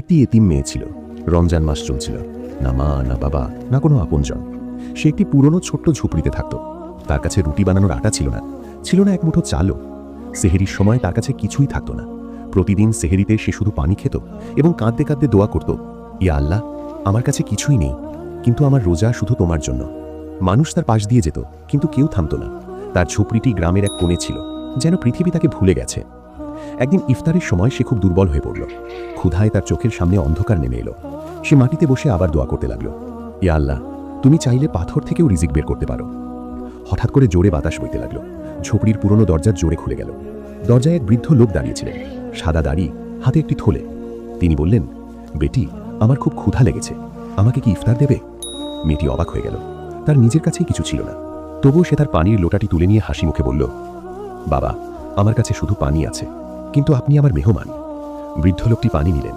একটি এতিম মেয়ে ছিল। রমজান মাস চলছিল। না মা, না বাবা, না কোনো আপনজন। সে একটি পুরনো ছোট্ট ঝুপড়িতে থাকত। তার কাছে রুটি বানানোর আটা ছিল না, ছিল না এক মুঠো চালও। সেহেরির সময় তার কাছে কিছুই থাকত না। প্রতিদিন সেহেরিতে সে শুধু পানি খেত এবং কাঁদতে কাঁদতে দোয়া করত, ইয়া আল্লাহ, আমার কাছে কিছুই নেই, কিন্তু আমার রোজা শুধু তোমার জন্য। মানুষ তার পাশ দিয়ে যেত, কিন্তু কেউ থামত না। তার ঝুপড়িটি গ্রামের এক কোণে ছিল, যেন পৃথিবী তাকে ভুলে গেছে। একদিন ইফতারের সময় সে খুব দুর্বল হয়ে পড়ল। ক্ষুধায় তার চোখের সামনে অন্ধকার নেমে এলো। সে মাটিতে বসে আবার দোয়া করতে লাগলো, ইয়া আল্লাহ, তুমি চাইলে পাথর থেকেও রিজিক বের করতে পারো। হঠাৎ করে জোরে বাতাস বইতে লাগলো। ঝোপড়ির পুরনো দরজা জোরে খুলে গেল। দরজায় এক বৃদ্ধ লোক দাঁড়িয়েছিলেন, সাদা দাড়ি, হাতে একটি থলে। তিনি বললেন, বেটি, আমার খুব ক্ষুধা লেগেছে, আমাকে কি ইফতার দেবে? মেয়েটি অবাক হয়ে গেল। তার নিজের কাছেই কিছু ছিল না, তবুও সে তার পানির লোটাটি তুলে নিয়ে হাসি মুখে বলল, বাবা, আমার কাছে শুধু পানি আছে, কিন্তু আপনি আমার মেহমান। বৃদ্ধ লোকটি পানি নিলেন,